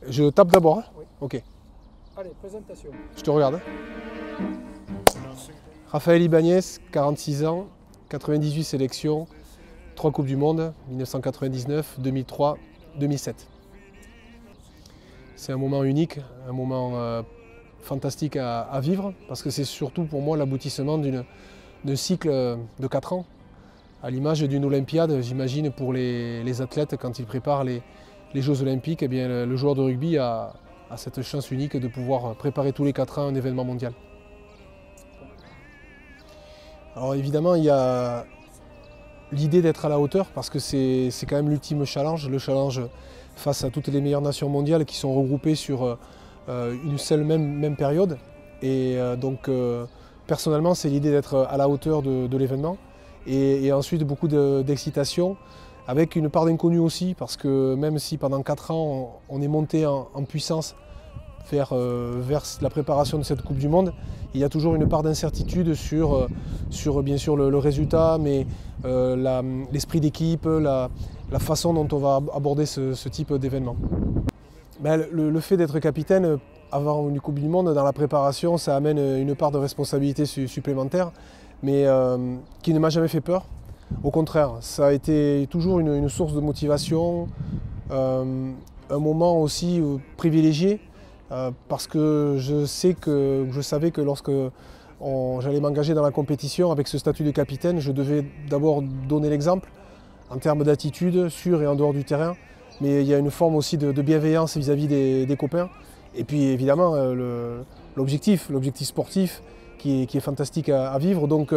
Je tape d'abord, hein? Oui. Ok, Allez, présentation. je te regarde. Raphaël Ibanez, 46 ans, 98 sélections, 3 Coupes du Monde, 1999, 2003, 2007. C'est un moment unique, un moment fantastique à vivre, parce que c'est surtout pour moi l'aboutissement d'un cycle de 4 ans, à l'image d'une Olympiade, j'imagine, pour les athlètes quand ils préparent les Jeux Olympiques. Eh bien, le joueur de rugby a cette chance unique de pouvoir préparer tous les 4 ans un événement mondial. Alors évidemment, il y a l'idée d'être à la hauteur, parce que c'est quand même l'ultime challenge, le challenge face à toutes les meilleures nations mondiales qui sont regroupées sur une seule même période. Et donc personnellement, c'est l'idée d'être à la hauteur de l'événement. Et ensuite beaucoup d'excitation, avec une part d'inconnu aussi, parce que même si pendant 4 ans on est monté en puissance vers la préparation de cette Coupe du Monde, il y a toujours une part d'incertitude sur bien sûr le résultat, mais l'esprit d'équipe, la façon dont on va aborder ce type d'événement. Ben, le fait d'être capitaine avant une Coupe du Monde, dans la préparation, ça amène une part de responsabilité supplémentaire, mais qui ne m'a jamais fait peur. Au contraire, ça a été toujours une source de motivation, un moment aussi privilégié, parce que je savais que lorsque j'allais m'engager dans la compétition avec ce statut de capitaine, je devais d'abord donner l'exemple en termes d'attitude, sur et en dehors du terrain, mais il y a une forme aussi de bienveillance vis-à-vis des copains. Et puis évidemment l'objectif sportif qui est fantastique à vivre. Donc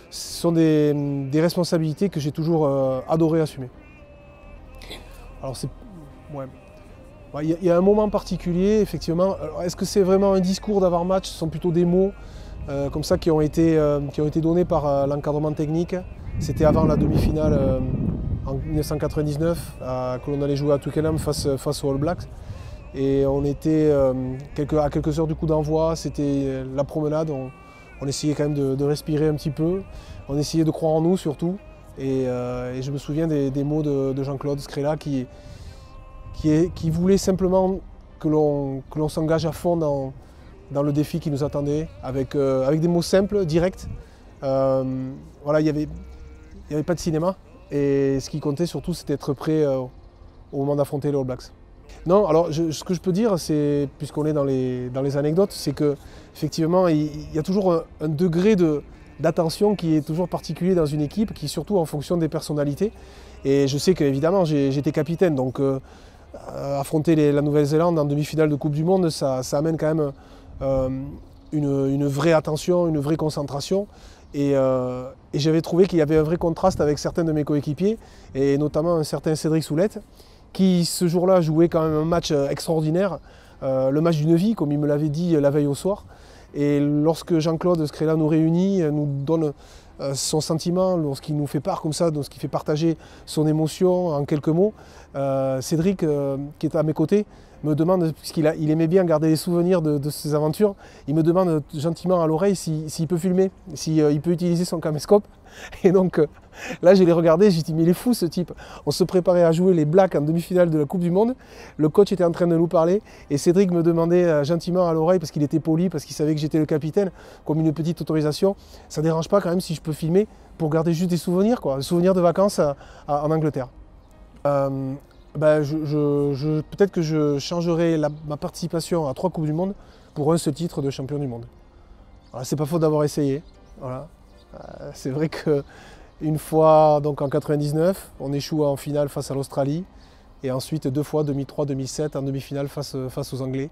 ce sont des responsabilités que j'ai toujours adoré assumer. Alors il y a un moment particulier, effectivement. Est-ce que c'est vraiment un discours d'avant-match? Ce sont plutôt des mots comme ça qui ont été donnés par l'encadrement technique. C'était avant la demi-finale en 1999, que l'on allait jouer à Twickenham face aux All Blacks. Et on était à quelques heures du coup d'envoi, c'était la promenade. On essayait quand même de respirer un petit peu, on essayait de croire en nous surtout. Et je me souviens des mots de Jean-Claude Scrella qui voulait simplement que l'on s'engage à fond dans le défi qui nous attendait, avec des mots simples, directs. Voilà, il n'y avait pas de cinéma, et ce qui comptait surtout, c'était être prêt au moment d'affronter les All Blacks. Non, alors ce que je peux dire, c'est, puisqu'on est dans les anecdotes, c'est qu'effectivement, il y a toujours un degré d'attention qui est toujours particulier dans une équipe, qui est surtout en fonction des personnalités. Et je sais qu'évidemment, j'étais capitaine, donc affronter la Nouvelle-Zélande en demi-finale de Coupe du Monde, ça amène quand même une vraie attention, une vraie concentration. Et j'avais trouvé qu'il y avait un vrai contraste avec certains de mes coéquipiers, et notamment un certain Cédric Soulette, qui ce jour-là jouait quand même un match extraordinaire, le match d'une vie, comme il me l'avait dit la veille au soir. Et lorsque Jean-Claude Scrella nous réunit, nous donne son sentiment, lorsqu'il nous fait part comme ça, lorsqu'il fait partager son émotion en quelques mots, Cédric, qui est à mes côtés, me demande, puisqu'il aimait bien garder les souvenirs de ces aventures, il me demande gentiment à l'oreille s'il peut filmer, s'il peut utiliser son caméscope. Et donc là, je l'ai regardé, j'ai dit, mais il est fou ce type. On se préparait à jouer les Blacks en demi-finale de la Coupe du Monde, le coach était en train de nous parler, et Cédric me demandait gentiment à l'oreille, parce qu'il était poli, parce qu'il savait que j'étais le capitaine, comme une petite autorisation, ça ne dérange pas quand même si je peux filmer, pour garder juste des souvenirs, quoi, des souvenirs de vacances en Angleterre. Peut-être que je changerai ma participation à 3 Coupes du Monde pour un seul titre de champion du monde. Voilà, c'est pas faute d'avoir essayé. Voilà. C'est vrai qu'une fois, donc en 99, on échoue en finale face à l'Australie, et ensuite 2 fois, 2003, 2007, en demi-finale face aux Anglais,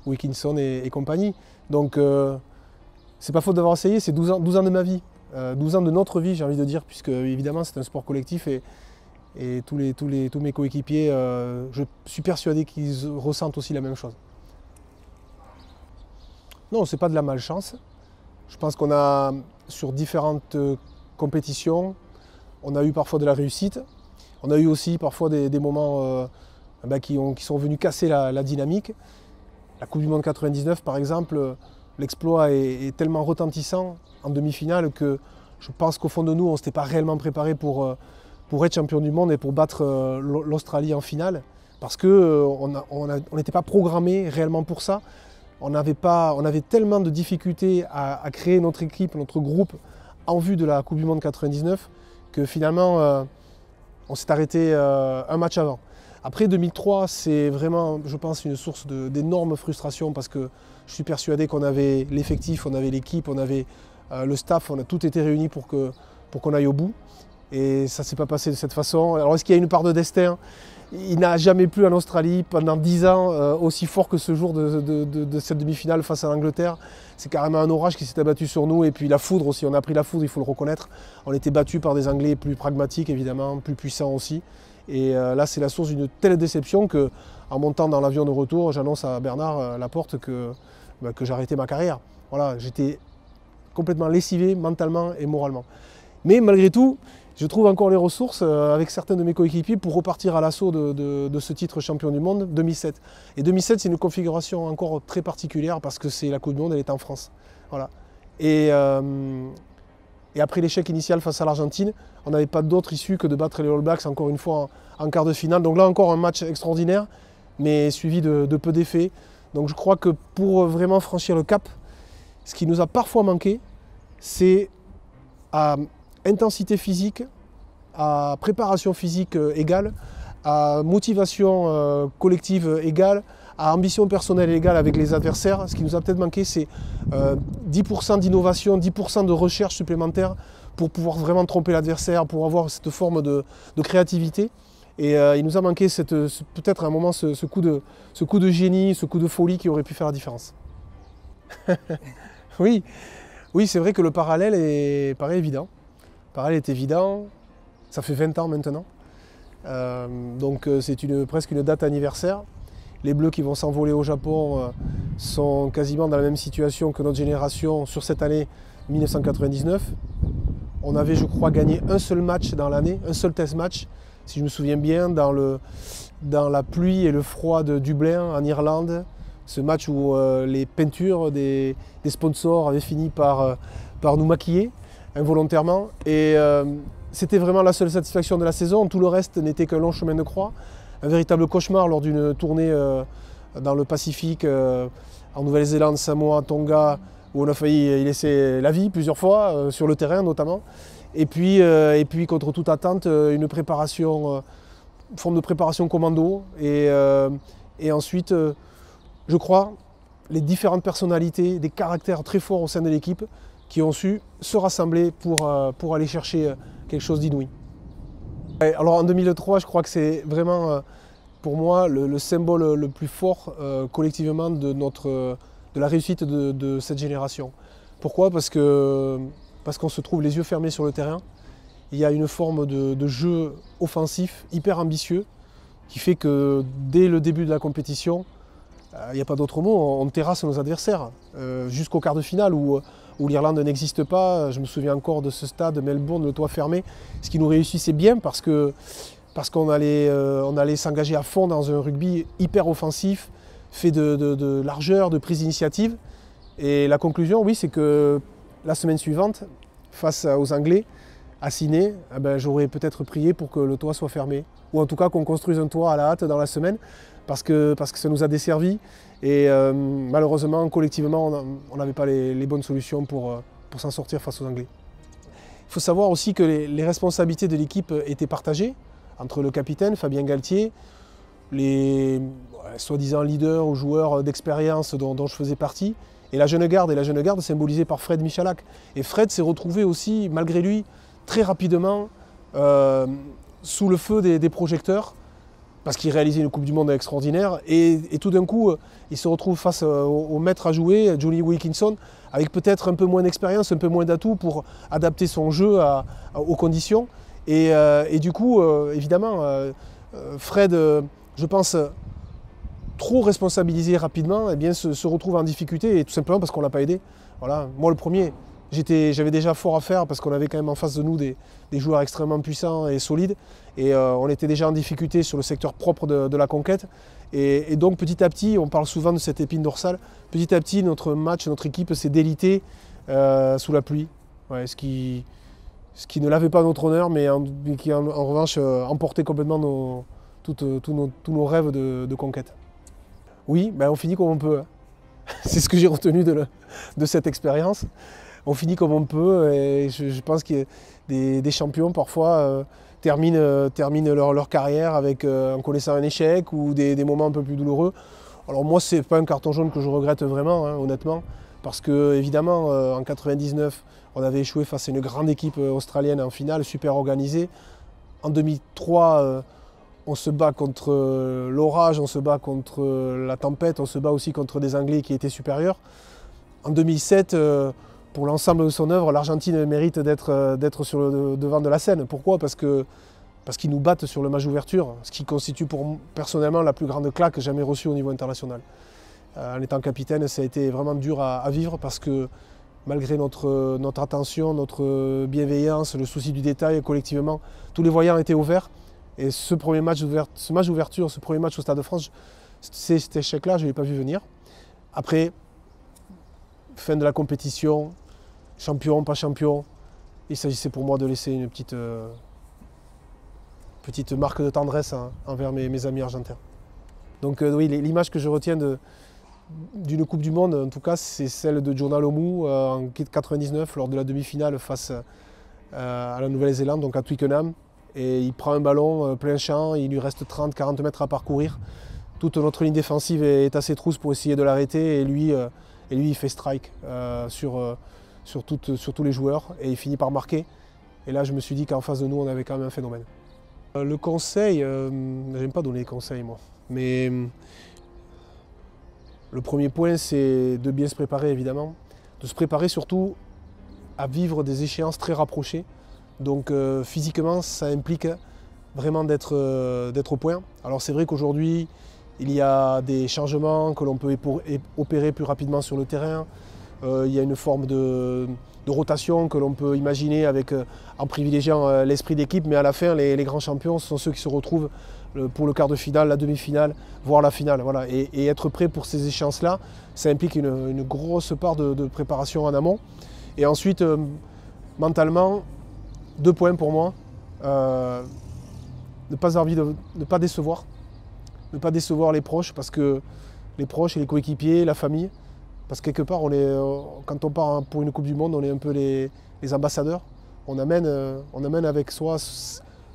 Wilkinson et compagnie. Donc c'est pas faute d'avoir essayé, c'est 12 ans de ma vie, 12 ans de notre vie, j'ai envie de dire, puisque évidemment c'est un sport collectif, et tous mes coéquipiers, je suis persuadé qu'ils ressentent aussi la même chose. Non, c'est pas de la malchance. Je pense qu'on a, sur différentes compétitions, on a eu parfois de la réussite. On a eu aussi parfois des moments qui sont venus casser la dynamique. La Coupe du Monde 99, par exemple, l'exploit est tellement retentissant en demi-finale que je pense qu'au fond de nous, on ne s'était pas réellement préparé pour être champion du monde et pour battre l'Australie en finale. parce qu'on n'était pas programmé réellement pour ça. On avait tellement de difficultés à créer notre équipe, notre groupe en vue de la Coupe du Monde 99 que finalement on s'est arrêté un match avant. Après 2003, c'est vraiment, je pense, une source d'énorme frustration parce que je suis persuadé qu'on avait l'effectif, on avait l'équipe, on avait le staff, on a tout été réuni pour qu'on aille au bout. Et ça ne s'est pas passé de cette façon. Alors est-ce qu'il y a une part de destin? Il n'a jamais plu en Australie pendant 10 ans aussi fort que ce jour de cette demi-finale face à l'Angleterre. C'est carrément un orage qui s'est abattu sur nous et puis la foudre aussi, on a pris la foudre, il faut le reconnaître. On était battus par des Anglais plus pragmatiques évidemment, plus puissants aussi. Et là c'est la source d'une telle déception qu'en montant dans l'avion de retour, j'annonce à Bernard Laporte que j'arrêtais ma carrière. Voilà, j'étais complètement lessivé mentalement et moralement. Mais malgré tout, je trouve encore les ressources avec certains de mes coéquipiers pour repartir à l'assaut de ce titre champion du monde 2007. Et 2007, c'est une configuration encore très particulière parce que c'est la Coupe du Monde, elle est en France. Voilà. Et après l'échec initial face à l'Argentine, on n'avait pas d'autre issue que de battre les All Blacks encore une fois en quart de finale. Donc là encore un match extraordinaire, mais suivi de peu d'effets. Donc je crois que pour vraiment franchir le cap, ce qui nous a parfois manqué, c'est à intensité physique, à préparation physique égale, à motivation collective égale, à ambition personnelle égale avec les adversaires. Ce qui nous a peut-être manqué, c'est 10% d'innovation, 10% de recherche supplémentaire pour pouvoir vraiment tromper l'adversaire, pour avoir cette forme de créativité. Et il nous a manqué peut-être à un moment ce coup de génie, ce coup de folie qui aurait pu faire la différence. Oui, c'est vrai que le parallèle paraît évident. Le parallèle est évident, ça fait 20 ans maintenant. Donc c'est presque une date anniversaire. Les Bleus qui vont s'envoler au Japon sont quasiment dans la même situation que notre génération sur cette année 1999. On avait, je crois, gagné un seul match dans l'année, un seul test match, si je me souviens bien, dans la pluie et le froid de Dublin en Irlande. Ce match où les peintures des sponsors avaient fini par nous maquiller involontairement. Et c'était vraiment la seule satisfaction de la saison. Tout le reste n'était qu'un long chemin de croix. Un véritable cauchemar lors d'une tournée dans le Pacifique, en Nouvelle-Zélande, Samoa, Tonga, où on a failli y laisser la vie plusieurs fois, sur le terrain notamment. Et puis contre toute attente, une forme de préparation commando. Et ensuite, je crois, les différentes personnalités, des caractères très forts au sein de l'équipe qui ont su se rassembler pour aller chercher quelque chose d'inouï. Alors en 2003, je crois que c'est vraiment pour moi le symbole le plus fort collectivement de la réussite de cette génération. Pourquoi? Parce qu'on se trouve les yeux fermés sur le terrain. Il y a une forme de jeu offensif hyper ambitieux qui fait que dès le début de la compétition, il n'y a pas d'autre mot, on terrasse nos adversaires. Jusqu'au quart de finale où l'Irlande n'existe pas, je me souviens encore de ce stade, Melbourne, le toit fermé, ce qui nous réussissait bien parce qu'on allait s'engager à fond dans un rugby hyper offensif, fait de largeur, de prise d'initiative. Et la conclusion, oui, c'est que la semaine suivante, face aux Anglais, à Sydney, j'aurais peut-être prié pour que le toit soit fermé. Ou en tout cas qu'on construise un toit à la hâte dans la semaine, parce que ça nous a desservi. Et malheureusement, collectivement, on n'avait pas les bonnes solutions pour s'en sortir face aux Anglais. Il faut savoir aussi que les responsabilités de l'équipe étaient partagées entre le capitaine, Fabien Galtier, les soi-disant leaders ou joueurs d'expérience dont je faisais partie, et la jeune garde symbolisée par Fred Michalak. Et Fred s'est retrouvé aussi, malgré lui, très rapidement sous le feu des projecteurs, parce qu'il réalisait une Coupe du Monde extraordinaire, et tout d'un coup, il se retrouve face au maître à jouer, Johnny Wilkinson, avec peut-être un peu moins d'expérience, un peu moins d'atouts pour adapter son jeu aux conditions. Et du coup, évidemment, Fred, je pense, trop responsabilisé rapidement, eh bien, se retrouve en difficulté, et tout simplement parce qu'on ne l'a pas aidé. Voilà. Moi, le premier, j'avais déjà fort à faire parce qu'on avait quand même en face de nous des joueurs extrêmement puissants et solides, et on était déjà en difficulté sur le secteur propre de la conquête. Et donc petit à petit, on parle souvent de cette épine dorsale, petit à petit notre match, notre équipe s'est délitée sous la pluie, ouais, ce qui ne lavait pas notre honneur, mais qui en revanche emportait complètement tous nos rêves de conquête. Oui, ben on finit comme on peut. Hein. C'est ce que j'ai retenu de cette expérience. On finit comme on peut et je pense que des champions parfois terminent leur carrière en connaissant un échec ou des moments un peu plus douloureux. Alors moi, c'est pas un carton jaune que je regrette vraiment, hein, honnêtement, parce que évidemment, en 99, on avait échoué face à une grande équipe australienne en finale, super organisée. En 2003, on se bat contre l'orage, on se bat contre la tempête, on se bat aussi contre des Anglais qui étaient supérieurs. En 2007, pour l'ensemble de son œuvre, l'Argentine mérite d'être sur le devant de la scène. Pourquoi ? Parce qu'ils nous battent sur le match d'ouverture, ce qui constitue personnellement la plus grande claque jamais reçue au niveau international. En étant capitaine, ça a été vraiment dur à vivre parce que malgré notre attention, notre bienveillance, le souci du détail, collectivement, tous les voyants étaient au vert. Et ce match d'ouverture, ce premier match au Stade de France, cet échec-là, je ne l'ai pas vu venir. Après, fin de la compétition, champion, pas champion, il s'agissait pour moi de laisser une petite marque de tendresse envers mes amis argentins. Donc oui, l'image que je retiens d'une Coupe du Monde, en tout cas, c'est celle de Jonah Lomu en 1999, lors de la demi-finale face à la Nouvelle-Zélande, donc à Twickenham. Et il prend un ballon plein champ, il lui reste 30-40 mètres à parcourir. Toute notre ligne défensive est à ses trousses pour essayer de l'arrêter et lui il fait strike sur tous les joueurs et il finit par marquer. Et là je me suis dit qu'en face de nous on avait quand même un phénomène. Le conseil, j'aime pas donner des conseils moi, mais le premier point c'est de bien se préparer évidemment, de se préparer surtout à vivre des échéances très rapprochées. Donc physiquement, ça implique vraiment d'être au point. Alors c'est vrai qu'aujourd'hui, il y a des changements que l'on peut opérer plus rapidement sur le terrain. Il y a une forme de rotation que l'on peut imaginer en privilégiant l'esprit d'équipe. Mais à la fin, les grands champions sont ceux qui se retrouvent pour le quart de finale, la demi-finale, voire la finale. Voilà. Et être prêt pour ces échéances-là, ça implique une grosse part de préparation en amont. Et ensuite, mentalement, 2 points pour moi, ne pas décevoir les proches, parce que les proches et les coéquipiers, la famille, parce que quelque part, quand on part pour une Coupe du Monde, on est un peu les ambassadeurs. On amène avec soi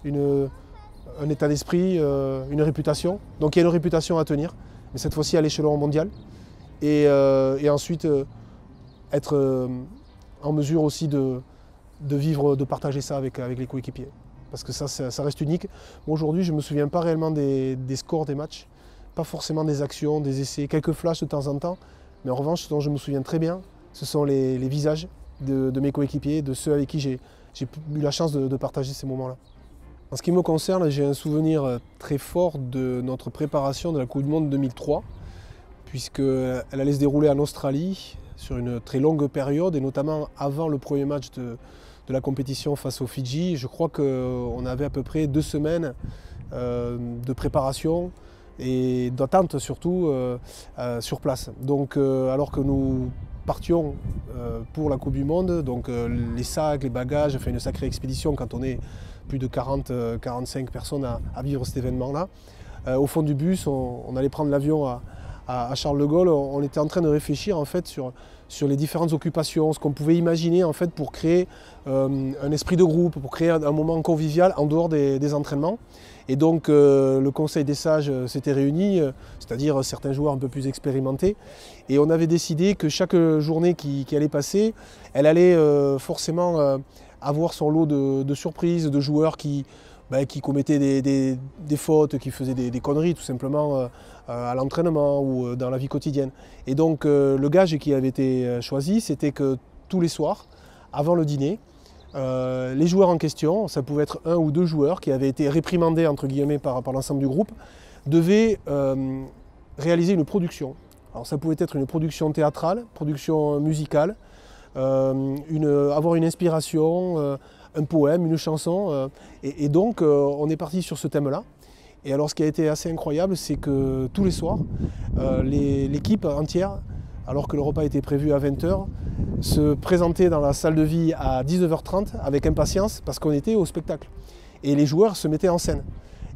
un état d'esprit, une réputation. Donc il y a une réputation à tenir, mais cette fois-ci à l'échelon mondial. Et ensuite, être en mesure aussi de vivre, de partager ça avec les coéquipiers. Parce que ça reste unique. Bon, aujourd'hui, je ne me souviens pas réellement des scores des matchs, pas forcément des actions, des essais, quelques flashs de temps en temps. Mais en revanche, ce dont je me souviens très bien, ce sont les visages de mes coéquipiers, de ceux avec qui j'ai eu la chance de partager ces moments-là. En ce qui me concerne, j'ai un souvenir très fort de notre préparation de la Coupe du Monde 2003, puisqu'elle allait se dérouler en Australie sur une très longue période, et notamment avant le premier match de la compétition face aux Fidji. Je crois qu'on avait à peu près 2 semaines de préparation et d'attente surtout sur place. Donc alors que nous partions pour la Coupe du Monde, donc les sacs, les bagages, enfin une sacrée expédition quand on est plus de 40-45 personnes à vivre cet événement-là. Au fond du bus, on allait prendre l'avion à Charles de Gaulle. On était en train de réfléchir en fait sur les différentes occupations, ce qu'on pouvait imaginer en fait pour créer un esprit de groupe, pour créer un moment convivial en dehors des entraînements. Et donc le conseil des sages s'était réuni, c'est-à-dire certains joueurs un peu plus expérimentés, et on avait décidé que chaque journée qui allait passer, elle allait forcément avoir son lot de surprises, de joueurs qui commettaient des fautes, qui faisaient des conneries tout simplement à l'entraînement ou dans la vie quotidienne. Et donc le gage qui avait été choisi, c'était que tous les soirs, avant le dîner, les joueurs en question, ça pouvait être 1 ou 2 joueurs qui avaient été réprimandés entre guillemets par l'ensemble du groupe, devaient réaliser une production. Alors ça pouvait être une production théâtrale, production musicale, avoir une inspiration, un poème, une chanson. Et donc on est parti sur ce thème-là. Et alors ce qui a été assez incroyable, c'est que tous les soirs, l'équipe entière, alors que le repas était prévu à 20 h, se présentait dans la salle de vie à 19 h 30 avec impatience parce qu'on était au spectacle. Et les joueurs se mettaient en scène.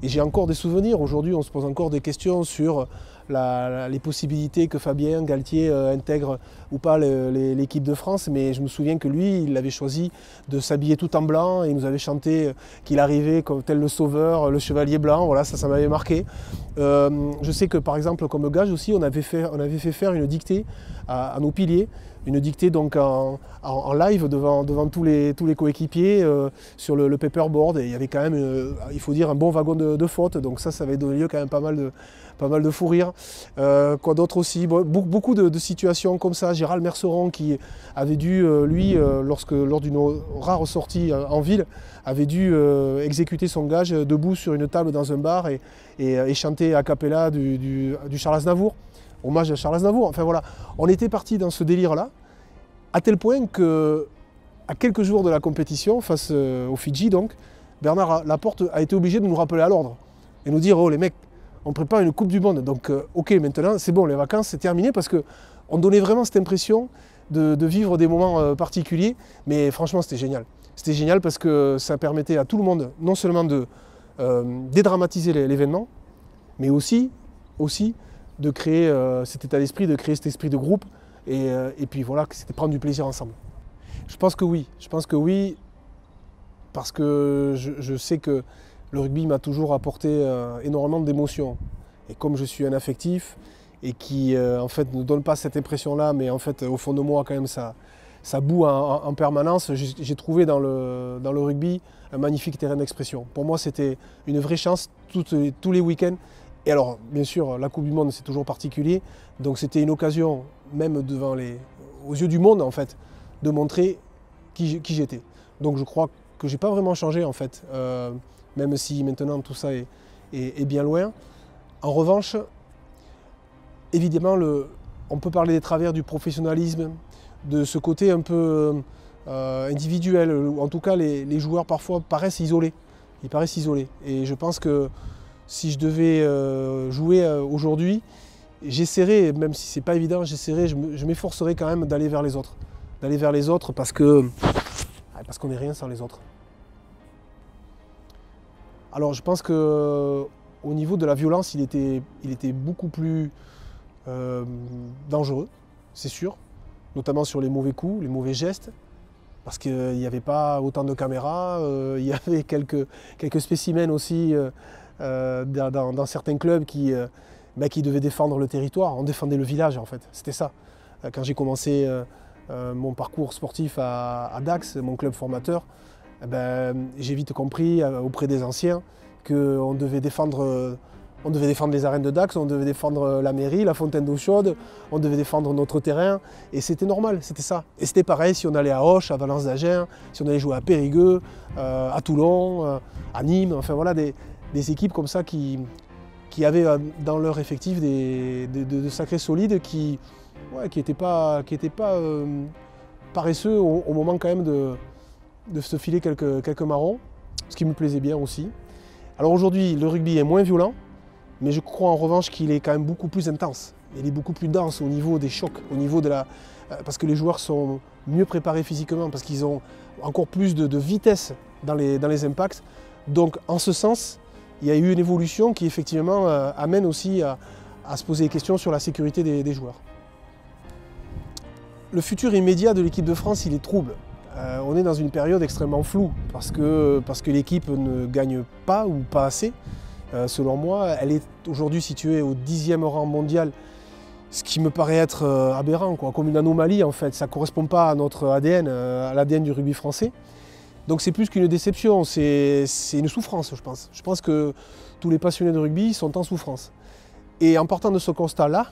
Et j'ai encore des souvenirs. Aujourd'hui, on se pose encore des questions sur les possibilités que Fabien Galtier intègre ou pas l'équipe de France. Mais je me souviens que lui, il avait choisi de s'habiller tout en blanc et il nous avait chanté qu'il arrivait comme tel le sauveur, le chevalier blanc. Voilà, ça m'avait marqué. Je sais que par exemple, comme gage aussi, on avait fait faire une dictée à nos piliers. Une dictée donc en live devant tous les coéquipiers sur le paperboard. Et il y avait quand même, il faut dire, un bon wagon de fautes. Donc ça avait donné lieu quand même pas mal de fou rire. Quoi d'autre aussi, beaucoup de situations comme ça. Gérald Merceron qui avait dû, lui, lors d'une rare sortie en ville, avait dû exécuter son gage debout sur une table dans un bar et chanter a cappella du Charles Aznavour. Hommage à Charles Aznavour. Enfin voilà, on était parti dans ce délire-là, à tel point que, à quelques jours de la compétition, face aux Fidji donc, Bernard Laporte a été obligé de nous rappeler à l'ordre et nous dire « Oh les mecs, on prépare une Coupe du Monde, donc ok, maintenant c'est bon, les vacances c'est terminé » parce qu'on donnait vraiment cette impression de vivre des moments particuliers, mais franchement c'était génial. C'était génial parce que ça permettait à tout le monde non seulement de dédramatiser l'événement, mais aussi de créer cet état d'esprit, de créer cet esprit de groupe et puis voilà, c'était prendre du plaisir ensemble. Je pense que oui, parce que je sais que le rugby m'a toujours apporté énormément d'émotions. Et comme je suis un affectif et qui en fait ne donne pas cette impression-là, mais en fait au fond de moi quand même ça boue en permanence, j'ai trouvé dans le rugby un magnifique terrain d'expression. Pour moi c'était une vraie chance tous les week-ends. Et alors, bien sûr, la Coupe du Monde, c'est toujours particulier. Donc c'était une occasion, même aux yeux du monde, en fait, de montrer qui j'étais. Donc je crois que je n'ai pas vraiment changé, en fait, même si maintenant tout ça est bien loin. En revanche, évidemment, on peut parler des travers du professionnalisme, de ce côté un peu individuel, ou en tout cas, les joueurs parfois paraissent isolés. Ils paraissent isolés. Et je pense que si je devais jouer aujourd'hui, j'essaierais, même si c'est pas évident, je m'efforcerais quand même d'aller vers les autres. D'aller vers les autres parce qu'on n'est rien sans les autres. Alors je pense qu'au niveau de la violence, il était beaucoup plus dangereux, c'est sûr, notamment sur les mauvais coups, les mauvais gestes, parce qu'il n'y avait pas autant de caméras, il y avait quelques spécimens aussi dans certains clubs qui devaient défendre le territoire. On défendait le village en fait, c'était ça. Quand j'ai commencé mon parcours sportif à Dax, mon club formateur, j'ai vite compris auprès des anciens qu'on devait défendre les arènes de Dax, on devait défendre la mairie, la fontaine d'eau chaude, on devait défendre notre terrain, et c'était normal, c'était ça. Et c'était pareil si on allait à Auch, à Valence d'Agen, si on allait jouer à Périgueux, à Toulon, à Nîmes, enfin voilà, des équipes comme ça qui avaient dans leur effectif de sacrés solides qui n'étaient pas paresseux au moment quand même de se filer quelques marrons, ce qui me plaisait bien aussi. Alors aujourd'hui, le rugby est moins violent, mais je crois en revanche qu'il est quand même beaucoup plus intense. Il est beaucoup plus dense au niveau des chocs, parce que les joueurs sont mieux préparés physiquement, parce qu'ils ont encore plus de vitesse dans les impacts. Donc en ce sens, il y a eu une évolution qui effectivement amène aussi à se poser des questions sur la sécurité des joueurs. Le futur immédiat de l'équipe de France, il est trouble. On est dans une période extrêmement floue parce que l'équipe ne gagne pas ou pas assez. Selon moi, elle est aujourd'hui située au 10e rang mondial, ce qui me paraît être aberrant, comme une anomalie en fait. Ça ne correspond pas à notre ADN, à l'ADN du rugby français. Donc c'est plus qu'une déception, c'est une souffrance, je pense. Je pense que tous les passionnés de rugby sont en souffrance. Et en partant de ce constat-là,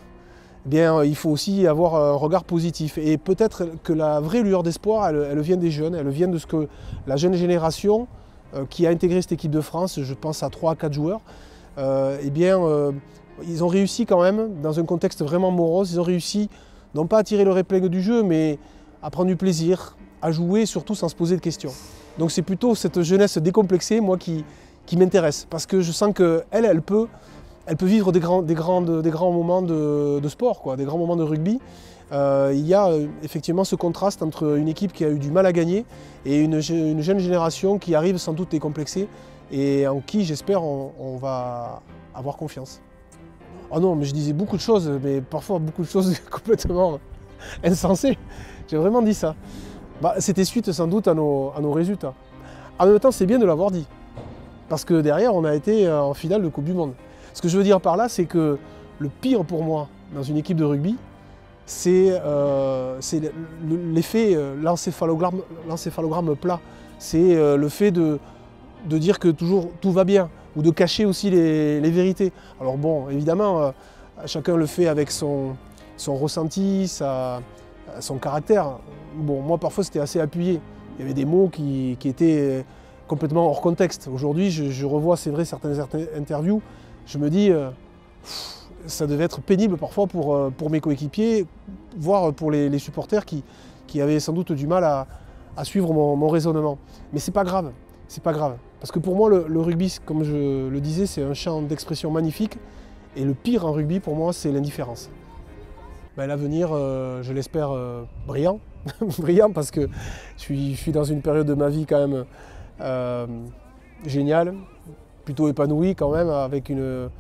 il faut aussi avoir un regard positif. Et peut-être que la vraie lueur d'espoir, elle vient des jeunes, elle vient de ce que la jeune génération qui a intégré cette équipe de France, je pense à 3 à 4 joueurs, ils ont réussi quand même, dans un contexte vraiment morose, ils ont réussi non pas à tirer leur épingle du jeu, mais à prendre du plaisir, à jouer, surtout sans se poser de questions. Donc c'est plutôt cette jeunesse décomplexée, moi, qui m'intéresse, parce que je sens qu'elle peut vivre des grands moments de sport, des grands moments de rugby. Il y a effectivement ce contraste entre une équipe qui a eu du mal à gagner et une jeune génération qui arrive sans doute décomplexée et en qui j'espère on va avoir confiance. Oh non, mais je disais beaucoup de choses, mais parfois beaucoup de choses complètement insensées. J'ai vraiment dit ça. Bah, c'était suite sans doute à nos résultats. En même temps, c'est bien de l'avoir dit, parce que derrière, on a été en finale de Coupe du Monde. Ce que je veux dire par là, c'est que le pire pour moi dans une équipe de rugby, c'est l'effet l'encéphalogramme plat. C'est le fait de dire que toujours tout va bien, ou de cacher aussi les vérités. Alors bon, évidemment, chacun le fait avec son ressenti, son caractère. Bon, moi parfois c'était assez appuyé. Il y avait des mots qui étaient complètement hors contexte. Aujourd'hui, je revois, c'est vrai, certaines interviews, je me dis, ça devait être pénible parfois pour mes coéquipiers, voire pour les supporters qui avaient sans doute du mal à suivre mon raisonnement. Mais c'est pas grave, c'est pas grave. Parce que pour moi, le rugby, comme je le disais, c'est un champ d'expression magnifique. Et le pire en rugby, pour moi, c'est l'indifférence. Ben, l'avenir, je l'espère, brillant. Brillant parce que je suis dans une période de ma vie quand même géniale, plutôt épanouie quand même, avec une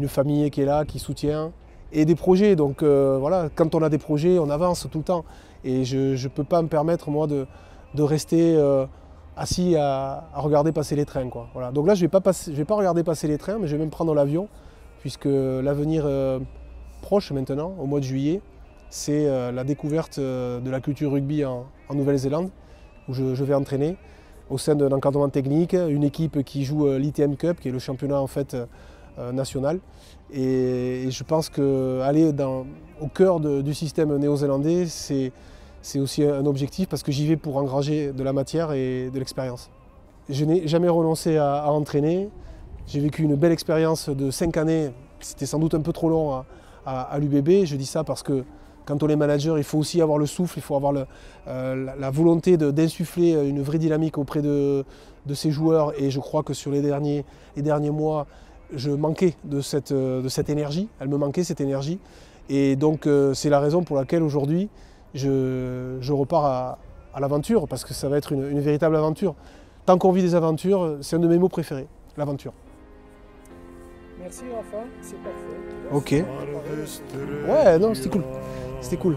famille qui est là, qui soutient, et des projets. Donc voilà, quand on a des projets, on avance tout le temps. Et je ne peux pas me permettre, moi, de rester assis à regarder passer les trains, quoi. Voilà. Donc là, je ne vais pas regarder passer les trains, mais je vais même prendre l'avion, puisque l'avenir proche maintenant, au mois de juillet, c'est la découverte de la culture rugby en Nouvelle-Zélande, où je vais entraîner au sein d'un encadrement technique, une équipe qui joue l'ITM Cup, qui est le championnat en fait national. Et je pense qu'aller au cœur du système néo-zélandais, c'est aussi un objectif, parce que j'y vais pour engranger de la matière et de l'expérience. Je n'ai jamais renoncé à entraîner. J'ai vécu une belle expérience de 5 années. C'était sans doute un peu trop long à l'UBB. Je dis ça parce que quand on est manager, il faut aussi avoir le souffle, il faut avoir la volonté d'insuffler une vraie dynamique auprès de ces joueurs. Et je crois que sur les derniers mois, je manquais de cette énergie. Elle me manquait, cette énergie. Et donc c'est la raison pour laquelle aujourd'hui, je repars à l'aventure, parce que ça va être une véritable aventure. Tant qu'on vit des aventures, c'est un de mes mots préférés, l'aventure. Merci Rafa, c'est parfait. Ok. Ouais, non, c'était cool. C'était cool.